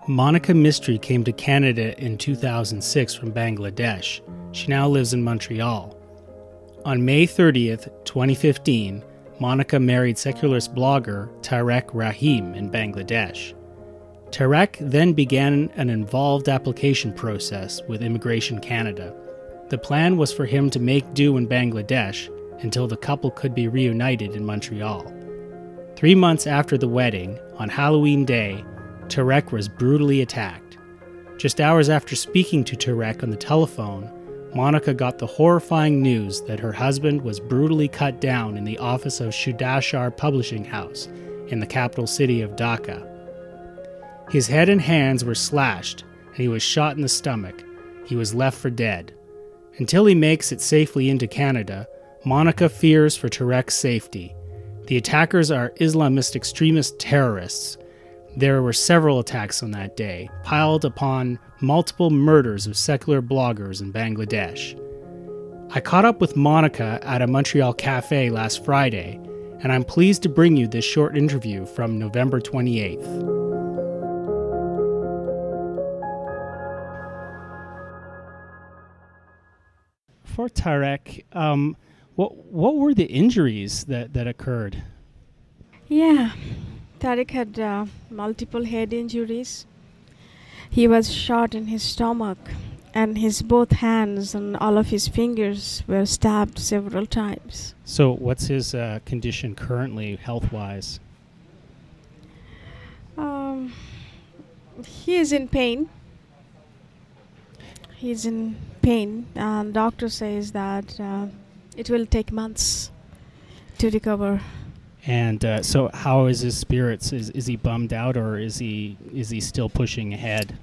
Monika Mistry came to Canada in 2006 from Bangladesh. She now lives in Montreal. On May 30th, 2015, Monika married secularist blogger Tareq Rahim in Bangladesh. Tareq then began an involved application process with Immigration Canada. The plan was for him to make do in Bangladesh until the couple could be reunited in Montreal. 3 months after the wedding, on Halloween Day, Tareq was brutally attacked. Just hours after speaking to Tareq on the telephone, Monika got the horrifying news that her husband was brutally cut down in the office of Shuddhashar publishing house in the capital city of Dhaka. His head and hands were slashed, and he was shot in the stomach. He was left for dead. Until he makes it safely into Canada, Monika fears for Tareq's safety. The attackers are Islamist extremist terrorists. There were several attacks on that day, piled upon multiple murders of secular bloggers in Bangladesh. I caught up with Monika at a Montreal cafe last Friday, and I'm pleased to bring you this short interview from November 28th. For Tareq, what were the injuries that occurred? Yeah, Tareq had multiple head injuries. He was shot in his stomach, and his both hands and all of his fingers were stabbed several times. So what's his condition currently, health-wise? He is in pain. He's in pain, and doctor says that it will take months to recover. And so how is his spirits? Is he bummed out, or is he still pushing ahead?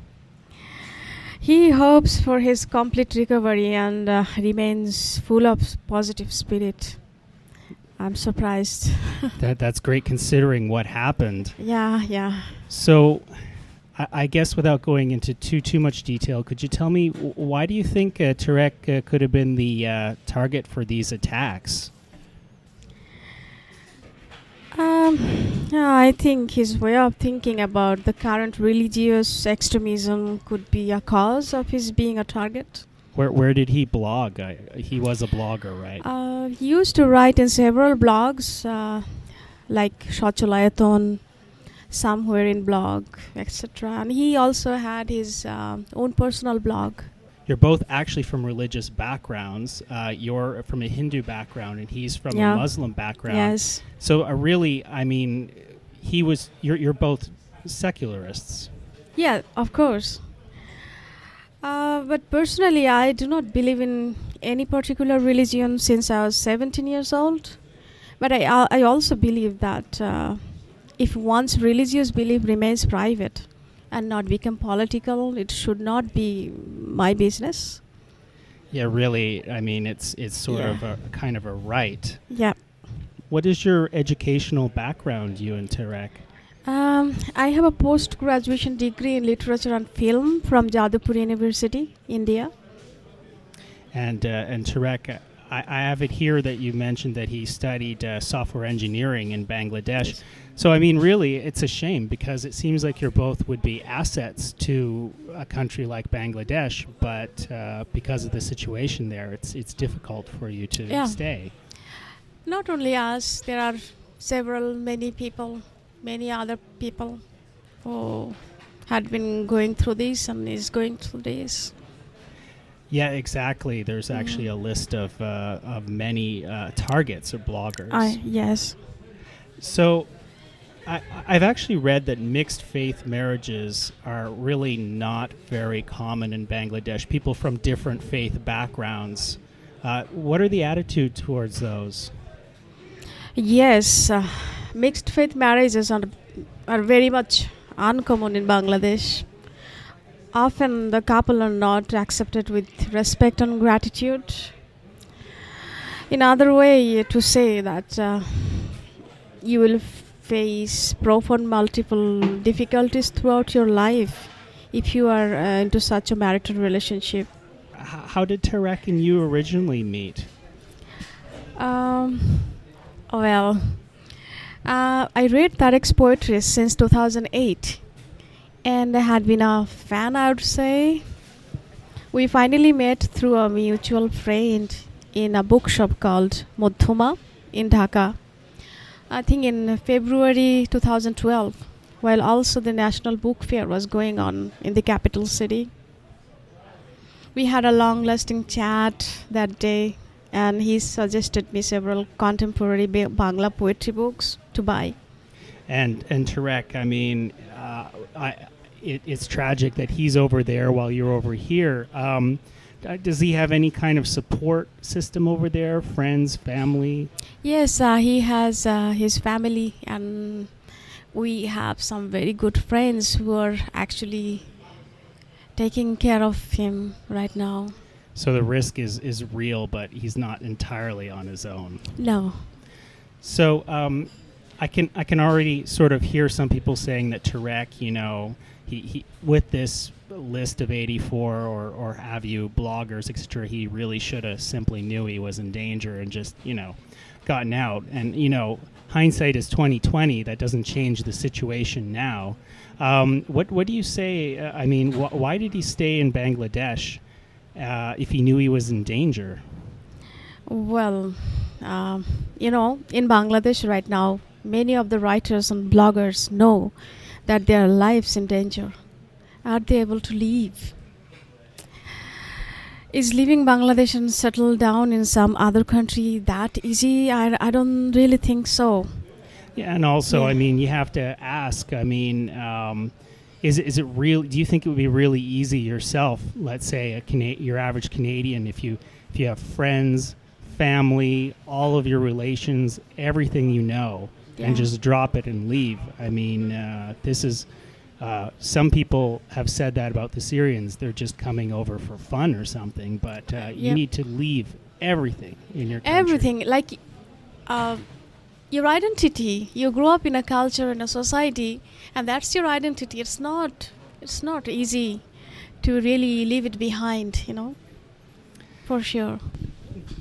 He hopes for his complete recovery and remains full of positive spirit. I'm surprised. That's great considering what happened. Yeah. So I guess without going into too much detail, could you tell me why do you think Tareq could have been the target for these attacks? I think his way of thinking about the current religious extremism could be a cause of his being a target. Where did he blog? He was a blogger, right? He used to write in several blogs, like Shachalayaton, Somewhere in Blog, etc. And he also had his own personal blog. You're both actually from religious backgrounds. You're from a Hindu background, and he's from a Muslim background. Yes. So really, I mean, you're both secularists. Yeah, of course. But personally, I do not believe in any particular religion since I was 17 years old. But I also believe that if one's religious belief remains private and not become political, it should not be my business. Yeah, really. I mean, it's sort of a kind of a right. Yeah. What is your educational background, you and Tareq? I have a post-graduation degree in literature and film from Jadavpur University, India. And Tareq, I have it here that you mentioned that he studied software engineering in Bangladesh. Yes. So, I mean, really, it's a shame because it seems like you both would be assets to a country like Bangladesh, but because of the situation there, it's difficult for you to stay. Not only us, there are many other people who had been going through this and is going through this. Yeah, exactly. There's actually a list of many targets or bloggers. Yes. So I've actually read that mixed faith marriages are really not very common in Bangladesh. People from different faith backgrounds. What are the attitude towards those? Yes, mixed faith marriages are very much uncommon in Bangladesh. Often the couple are not accepted with respect and gratitude. In other way to say that you will face profound multiple difficulties throughout your life if you are into such a marital relationship. How did Tareq and you originally meet? I read Tareq's poetry since 2008. and I had been a fan, I would say. We finally met through a mutual friend in a bookshop called Modhuma in Dhaka, I think in February 2012, while also the National Book Fair was going on in the capital city. We had a long lasting chat that day, and he suggested me several contemporary Bangla poetry books to buy. And Tareq, I mean, it's tragic that he's over there while you're over here. Does he have any kind of support system over there? Friends, family? Yes, he has his family, and we have some very good friends who are actually taking care of him right now. So the risk is real, but he's not entirely on his own. No. So I can already sort of hear some people saying that Tareq, he with this list of 84 or have you bloggers, etc., he really should have simply knew he was in danger and just gotten out. And hindsight is 2020. That doesn't change the situation now. What do you say? I mean, why did he stay in Bangladesh if he knew he was in danger? Well, in Bangladesh right now, many of the writers and bloggers know that their lives in danger. Are they able to leave? Is leaving Bangladesh and settle down in some other country that easy? I don't really think so. Yeah, and also, I mean, you have to ask. I mean, is it real? Do you think it would be really easy yourself? Let's say your average Canadian, if you have friends, family, all of your relations, everything and just drop it and leave. I mean, this is. Some people have said that about the Syrians. They're just coming over for fun or something. But you need to leave everything in your country. Everything, like your identity. You grow up in a culture, in a society, and that's your identity. It's not easy to really leave it behind, for sure.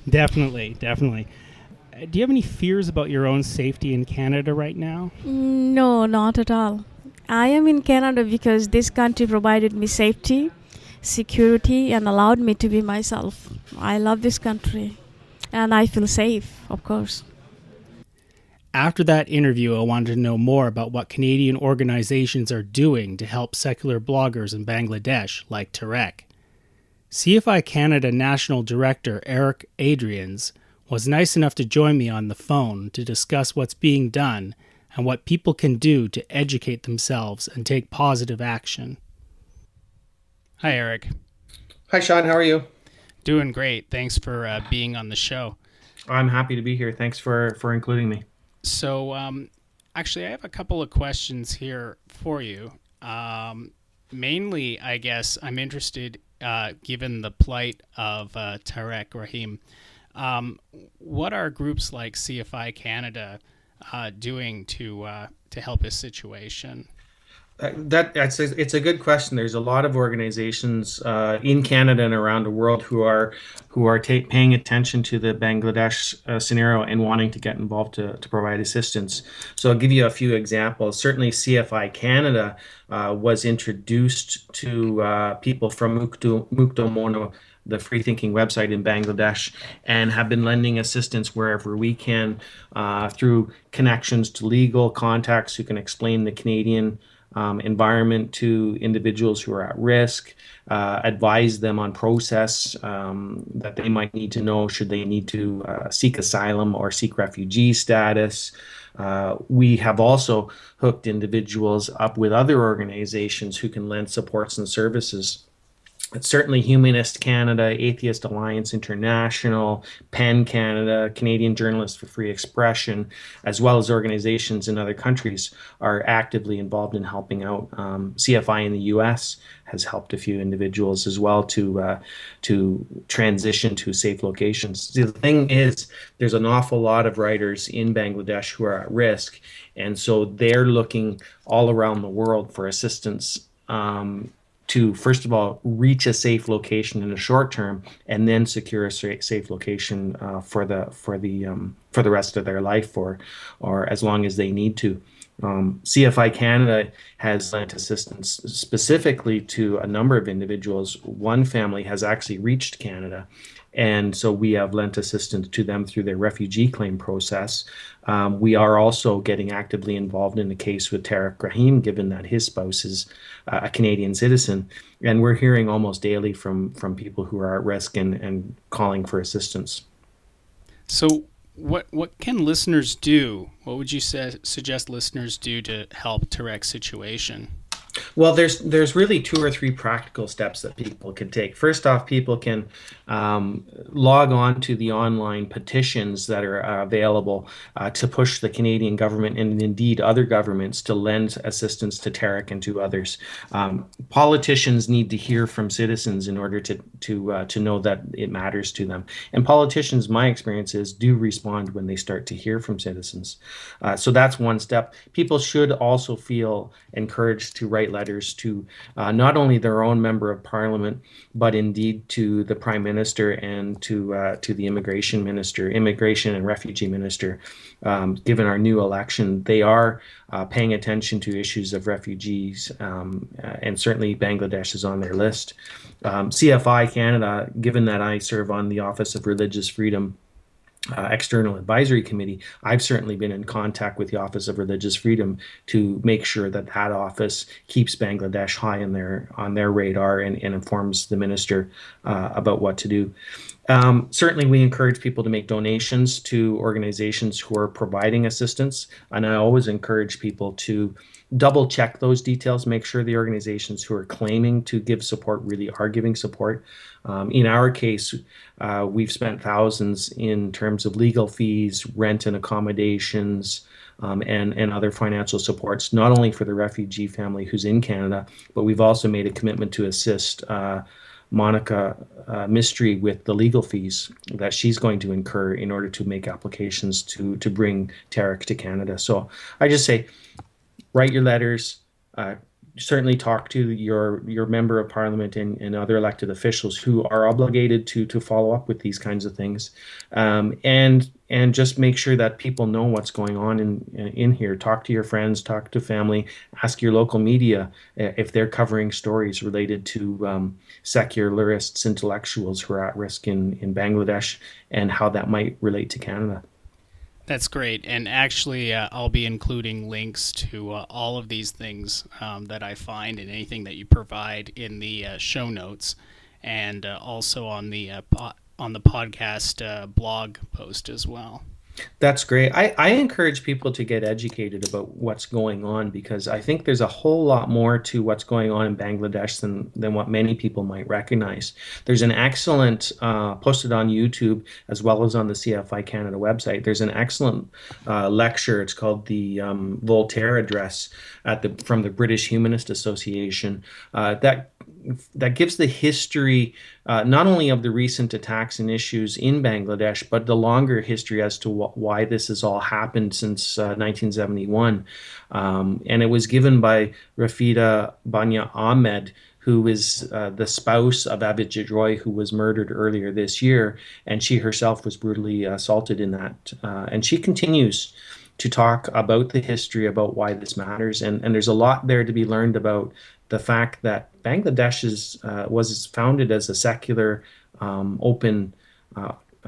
Definitely. Do you have any fears about your own safety in Canada right now? No, not at all. I am in Canada because this country provided me safety, security, and allowed me to be myself. I love this country, and I feel safe, of course. After that interview, I wanted to know more about what Canadian organizations are doing to help secular bloggers in Bangladesh, like Tareq. CFI Canada National Director Eric Adriaans was nice enough to join me on the phone to discuss what's being done and what people can do to educate themselves and take positive action. Hi, Eric. Hi, Sean. How are you? Doing great. Thanks for being on the show. I'm happy to be here. Thanks for including me. So, actually, I have a couple of questions here for you. Mainly, I guess, I'm interested, given the plight of Tareq Rahim, what are groups like CFI Canada doing to help his situation? It's a good question. There's a lot of organizations in Canada and around the world who are paying attention to the Bangladesh scenario and wanting to get involved to provide assistance. So I'll give you a few examples. Certainly, CFI Canada was introduced to people from Mukto Mono, the free thinking website in Bangladesh, and have been lending assistance wherever we can through connections to legal contacts who can explain the Canadian environment to individuals who are at risk, advise them on process that they might need to know should they need to seek asylum or seek refugee status. We have also hooked individuals up with other organizations who can lend supports and services. It's certainly Humanist Canada, Atheist Alliance International, PEN Canada, Canadian Journalists for Free Expression, as well as organizations in other countries are actively involved in helping out. CFI in the U.S. has helped a few individuals as well to transition to safe locations. The thing is, there's an awful lot of writers in Bangladesh who are at risk, and so they're looking all around the world for assistance to, first of all, reach a safe location in the short term, and then secure a safe location for the rest of their life, or as long as they need to. CFI Canada has lent assistance specifically to a number of individuals. One family has actually reached Canada, and so we have lent assistance to them through their refugee claim process. We are also getting actively involved in the case with Tareq Rahim, given that his spouse is a Canadian citizen. And we're hearing almost daily from people who are at risk and calling for assistance. So, what can listeners do? What would you suggest listeners do to help Tareq's situation? Well, there's really two or three practical steps that people can take. First off, people can log on to the online petitions that are available to push the Canadian government and indeed other governments to lend assistance to Tareq and to others. Politicians need to hear from citizens in order to know that it matters to them. And politicians, my experience is, do respond when they start to hear from citizens. So that's one step. People should also feel encouraged to write letters to not only their own member of parliament, but indeed to the prime minister and to the immigration and refugee minister. Given our new election, they are paying attention to issues of refugees, and certainly Bangladesh is on their list. CFI Canada, given that I serve on the Office of Religious Freedom External Advisory Committee, I've certainly been in contact with the Office of Religious Freedom to make sure that that office keeps Bangladesh high on their radar and informs the minister about what to do. Certainly, we encourage people to make donations to organizations who are providing assistance, and I always encourage people to double check those details, make sure the organizations who are claiming to give support really are giving support. In our case, we've spent thousands in terms of legal fees, rent and accommodations, and other financial supports, not only for the refugee family who's in Canada, but we've also made a commitment to assist Monika Mistry with the legal fees that she's going to incur in order to make applications to bring Tareq to Canada. So I just say, write your letters, certainly talk to your member of parliament and other elected officials who are obligated to follow up with these kinds of things, and just make sure that people know what's going on in here. Talk to your friends, talk to family, ask your local media if they're covering stories related to secularists, intellectuals who are at risk in Bangladesh, and how that might relate to Canada. That's great. And actually, I'll be including links to all of these things that I find and anything that you provide in the show notes, and also on the podcast blog post as well. That's great. I encourage people to get educated about what's going on, because I think there's a whole lot more to what's going on in Bangladesh than what many people might recognize. There's an excellent, posted on YouTube as well as on the CFI Canada website, there's an excellent lecture. It's called the Voltaire Address from the British Humanist Association that gives the history not only of the recent attacks and issues in Bangladesh, but the longer history as to why this has all happened since 1971. And it was given by Rafida Banya Ahmed, who is the spouse of Abhijit Roy, who was murdered earlier this year, and she herself was brutally assaulted in that. And she continues to talk about the history, about why this matters, and there's a lot there to be learned about the fact that Bangladesh was founded as a secular, open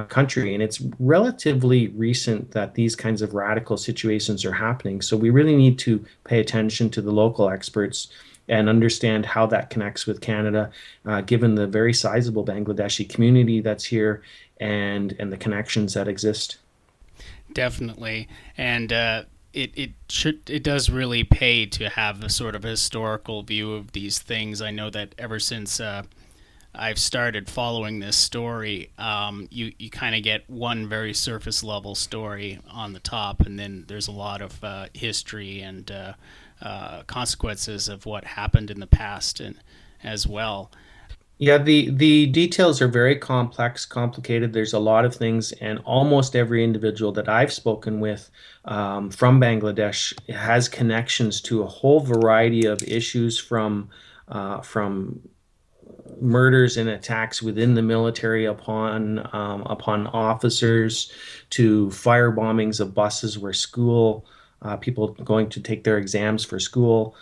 country, and it's relatively recent that these kinds of radical situations are happening. So we really need to pay attention to the local experts and understand how that connects with Canada, given the very sizable Bangladeshi community that's here and the connections that exist. Definitely, and it does really pay to have a sort of historical view of these things. I know that ever since I've started following this story, you kind of get one very surface level story on the top, and then there's a lot of history and consequences of what happened in the past and as well. Yeah, the details are very complex, complicated. There's a lot of things, and almost every individual that I've spoken with from Bangladesh has connections to a whole variety of issues, from murders and attacks within the military upon officers, to fire bombings of buses where school people going to take their exams for school.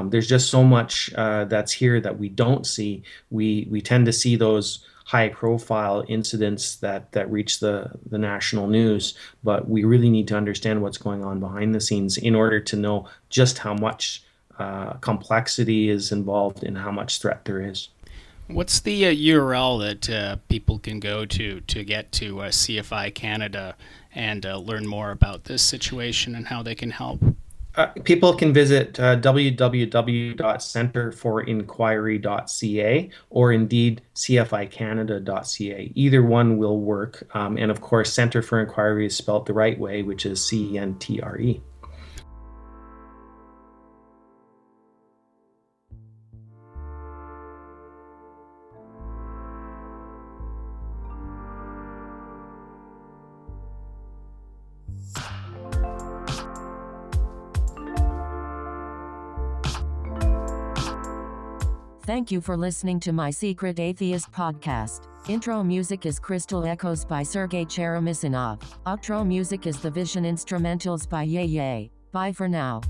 There's just so much that's here that we don't see. We tend to see those high-profile incidents that reach the national news, but we really need to understand what's going on behind the scenes in order to know just how much complexity is involved and how much threat there is. What's the URL that people can go to get to CFI Canada and learn more about this situation and how they can help? People can visit www.centerforinquiry.ca or indeed cficanada.ca. Either one will work. And of course, Center for Inquiry is spelled the right way, which is CENTRE. Thank you for listening to My Secret Atheist podcast. Intro music is Crystal Echoes by Sergei Cheremisinov. Outro music is The Vision Instrumentals by Ye Ye. Bye for now.